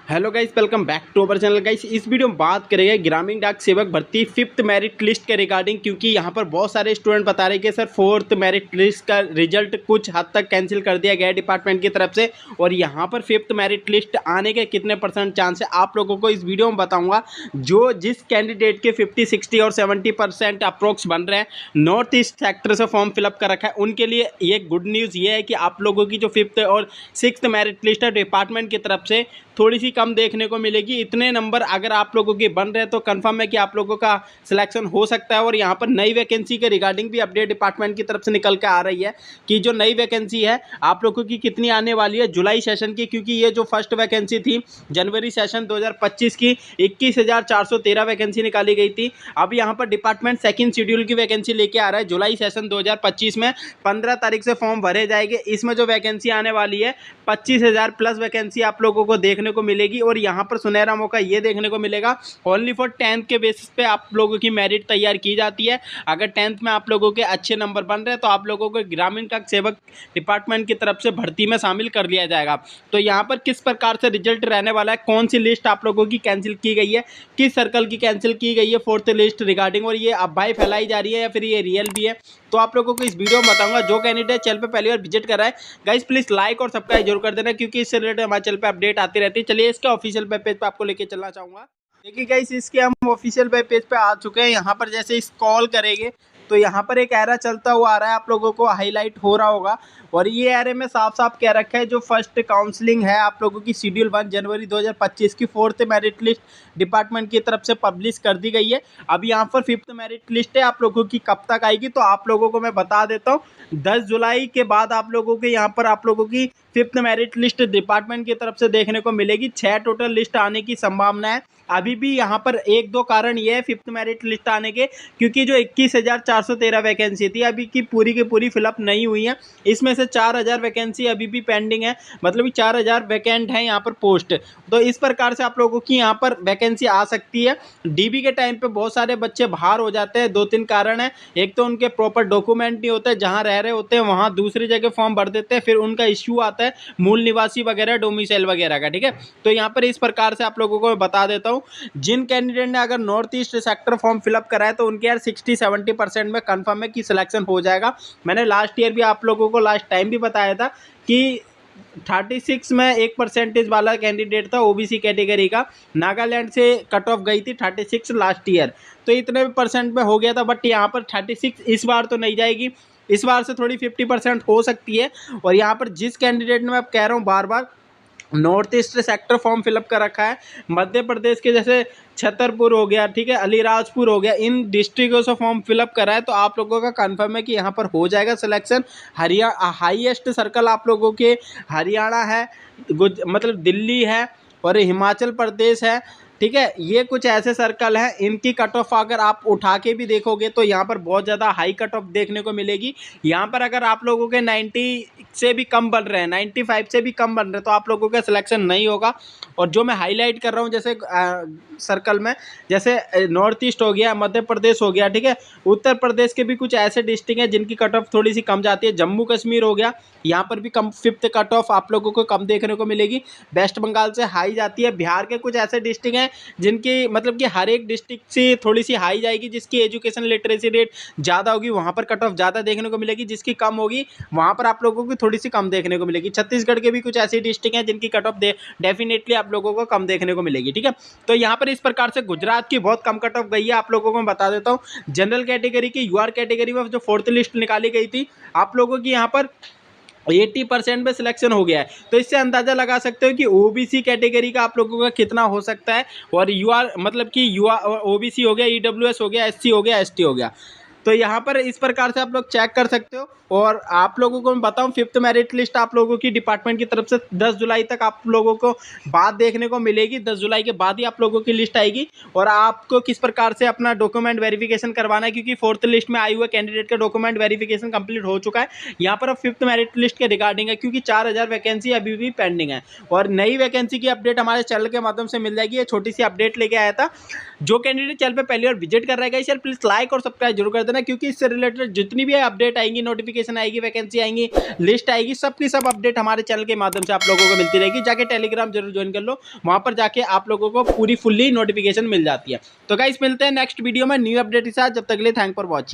Hello guys, welcome back to our channel. Guys, इस video में बात करेंगे ग्रामीण डाक सेवक भर्ती 5th मेरिट लिस्ट के रिगार्डिंग, क्योंकि यहां पर बहुत सारे स्टूडेंट बता रहे हैं कि सर 4th मेरिट लिस्ट का रिजल्ट कुछ हद तक कैंसिल कर दिया गया है डिपार्टमेंट की तरफ से, और यहां पर 5th मेरिट लिस्ट आने के कितने % चांस है आप लोगों को इस वीडियो में बताऊंगा। जिस कैंडिडेट के 50, 60 और 70% अप्रोक्स बन रहे हैं, नॉर्थ ईस्ट सेक्टर से फॉर्म फिलअप कर रखा है, उनके लिए ये गुड न्यूज़ ये है कि आप लोगों की जो 5th और 6th मेरिट लिस्ट है डिपार्टमेंट की तरफ से थोड़ी सी कम देखने को मिलेगी। इतने नंबर अगर आप लोगों के बन रहे हैं तो कंफर्म है कि आप लोगों का सिलेक्शन हो सकता है। और यहाँ पर नई वैकेंसी के रिगार्डिंग भी अपडेट डिपार्टमेंट की तरफ से निकल के आ रही है कि जो नई वैकेंसी है आप लोगों की कितनी आने वाली है जुलाई सेशन की, क्योंकि ये जो फर्स्ट वैकेंसी थी जनवरी सेशन 2025 की 21,413 वैकेंसी निकाली गई थी। अब यहाँ पर डिपार्टमेंट सेकेंड शेड्यूल की वैकेंसी लेके आ रहा है जुलाई सेशन 2025 में। 15 तारीख से फॉर्म भरे जाएंगे। इसमें जो वैकेंसी आने वाली है 25,000 प्लस वैकेंसी आप लोगों को देखने को मिलेगी। और यहाँ पर सुनहरा मौका ये देखने को मिलेगा ओनली फॉर 10th के बेसिस पे आप लोगों की मेरिट तैयार की जाती है। अगर 10th में आप लोगों के अच्छे नंबर बन रहे हैं तो आप लोगों को ग्रामीण डाक सेवक डिपार्टमेंट की तरफ से भर्ती में शामिल कर लिया जाएगा। तो यहाँ पर किस प्रकार से रिजल्ट रहने वाला है, कौन सी लिस्ट आप लोगों की कैंसिल की गई है, किस सर्कल की कैंसिल की गई है 4th लिस्ट रिगार्डिंग, और ये अफवाहें फैलाई जा रही है या फिर ये रियल भी है, तो आप लोगों को इस वीडियो में बताऊंगा। जो कैंडिडेट चैनल पे पहली बार विजिट कर रहा है गाइस, प्लीज लाइक और सब्सक्राइब जरूर कर देना, क्योंकि इससे रिलेटेड हमारे चैनल पे अपडेट आती रहती है। चलिए इसके ऑफिशियल वेब पेज पे आपको लेके चलना चाहूँगा। देखिए गाइस, इसके हम ऑफिशियल वेब पेज पे आ चुके हैं। यहाँ पर जैसे स्क्रॉल करेंगे तो यहाँ पर एक एरो चलता हुआ आ रहा है, आप लोगों को हाईलाइट हो रहा होगा, और ये एरो में साफ साफ कह रखा है जो फर्स्ट काउंसलिंग है आप लोगों की शेड्यूल 1 जनवरी 2025 की 4th मेरिट लिस्ट डिपार्टमेंट की तरफ से पब्लिश कर दी गई है। अब यहाँ पर 5th मेरिट लिस्ट है, आप लोगों की कब तक आएगी तो आप लोगों को मैं बता देता हूँ। 10 जुलाई के बाद आप लोगों के यहाँ पर आप लोगों की 5th मेरिट लिस्ट डिपार्टमेंट की तरफ से देखने को मिलेगी। 6 टोटल लिस्ट आने की संभावना है। अभी भी यहाँ पर एक दो कारण ये है 5th मेरिट लिस्ट आने के, क्योंकि जो 21,413 वैकेंसी थी अभी की पूरी फिलअप नहीं हुई है। इसमें से 4,000 वैकेंसी अभी भी पेंडिंग है, मतलब 4,000 वैकेंट है यहाँ पर पोस्ट। तो इस प्रकार से आप लोगों की यहाँ पर वैकेंसी आ सकती है। डीबी के टाइम पे बहुत सारे बच्चे बाहर हो जाते हैं। 2-3 कारण है। एक तो उनके प्रॉपर डॉक्यूमेंट नहीं होते, जहाँ रह रहे होते हैं वहाँ दूसरी जगह फॉर्म भर देते हैं, फिर उनका इश्यू आता है मूल निवासी वगैरह डोमिसाइल वगैरह का, ठीक है। तो यहाँ पर इस प्रकार से आप लोगों को मैं बता देता हूँ, जिन कैंडिडेट ने अगर north east sector form fill up करा है तो उनके यार 60-70% में कंफर्म है कि सिलेक्शन हो जाएगा। मैंने लास्ट ईयर भी आप लोगों को लास्ट टाइम भी बताया था कि 36 में 1% वाला कैंडिडेट था ओबीसी कैटेगरी का, नागालैंड से कट ऑफ गई थी 36 लास्ट ईयर, तो इतने % में हो गया था। बट यहाँ पर 36 इस बार तो नहीं जाएगी, इस बार से थोड़ी 50% हो सकती है। और यहाँ पर जिस कैंडिडेट ने मैं कह रहा हूँ बार बार north east sector form fill up कर रखा है, मध्य प्रदेश के जैसे छतरपुर हो गया, ठीक है, अलीराजपुर हो गया, इन डिस्ट्रिक्टों से फॉर्म फिलअप करा है तो आप लोगों का कंफर्म है कि यहाँ पर हो जाएगा सिलेक्शन। हरियाणा हाईएस्ट सर्कल आप लोगों के हरियाणा है, मतलब दिल्ली है और हिमाचल प्रदेश है, ठीक है। ये कुछ ऐसे सर्कल हैं, इनकी कट ऑफ अगर आप उठा के भी देखोगे तो यहाँ पर बहुत ज़्यादा हाई कट ऑफ देखने को मिलेगी। यहाँ पर अगर आप लोगों के 90 से भी कम बन रहे हैं, 95 से भी कम बन रहे हैं, तो आप लोगों का सिलेक्शन नहीं होगा। और जो मैं हाईलाइट कर रहा हूँ जैसे सर्कल में, जैसे नॉर्थ ईस्ट हो गया, मध्य प्रदेश हो गया, ठीक है, उत्तर प्रदेश के भी कुछ ऐसे डिस्ट्रिक्ट हैं जिनकी कट ऑफ थोड़ी सी कम जाती है। जम्मू कश्मीर हो गया, यहाँ पर भी कम 5th कट ऑफ आप लोगों को कम देखने को मिलेगी। वेस्ट बंगाल से हाई जाती है। बिहार के कुछ ऐसे डिस्ट्रिक्ट हैं जिनकी मतलब कि हर एक डिस्ट्रिक्ट से थोड़ी सी हाई जाएगी, जिसकी एजुकेशन लिटरेसी रेट ज़्यादा होगी वहाँ पर कट ऑफ ज़्यादा देखने को मिलेगी, जिसकी कम होगी वहाँ पर आप लोगों को थोड़ी सी कम देखने को मिलेगी। छत्तीसगढ़ के भी कुछ ऐसी डिस्ट्रिक्ट हैं जिनकी कट ऑफ डेफिनेटली आप लोगों को कम देखने को मिलेगी, ठीक है। तो यहाँ पर इस प्रकार से गुजरात की बहुत कम कट ऑफ गई है। आप लोगों को मैं बता देता हूँ, जनरल कैटेगरी की यूआर कैटेगरी में जो 4th लिस्ट निकाली गई थी आप लोगों की यहाँ पर 80% में सिलेक्शन हो गया है। तो इससे अंदाज़ा लगा सकते हो कि ओबीसी कैटेगरी का आप लोगों का कितना हो सकता है। और यूआर मतलब कि यूआर ओबीसी हो गया, ईडब्ल्यूएस हो गया, एससी हो गया, एसटी हो गया। तो यहाँ पर इस प्रकार से आप लोग चेक कर सकते हो। और आप लोगों को मैं बताऊँ 5th मेरिट लिस्ट आप लोगों की डिपार्टमेंट की तरफ से 10 जुलाई तक आप लोगों को बाद देखने को मिलेगी। 10 जुलाई के बाद ही आप लोगों की लिस्ट आएगी। और आपको किस प्रकार से अपना डॉक्यूमेंट वेरिफिकेशन करवाना है, क्योंकि 4th लिस्ट में आए हुए कैंडिडेट का डॉक्यूमेंट वेरिफिकेशन कंप्लीट हो चुका है। यहाँ पर अब 5th मेरिट लिस्ट के रिगार्डिंग है, क्योंकि 4,000 वैकेंसी अभी भी पेंडिंग है। और नई वैकेंसी की अपडेट हमारे चैनल के माध्यम से मिल जाएगी। ये छोटी सी अपडेट लेके आया था। जो कैंडिडेट चैनल पर पहली बार विजिट कर रहा है, प्लीज लाइक और सब्सक्राइब जरूर कर देना। देना, क्योंकि इससे रिलेटेड जितनी भी अपडेट आएंगी, नोटिफिकेशन आएगी, वैकेंसी आएंगी, लिस्ट आएगी, सबकी सब अपडेट हमारे चैनल के माध्यम से आप लोगों को मिलती रहेगी। जाके टेलीग्राम जरूर ज्वाइन कर लो, वहां पर जाके आप लोगों को पूरी फुल्ली नोटिफिकेशन मिल जाती है। तो गाइस मिलते हैं नेक्स्ट वीडियो में न्यू अपडेट के साथ, जब तक के लिए थैंक फॉर वॉचिंग।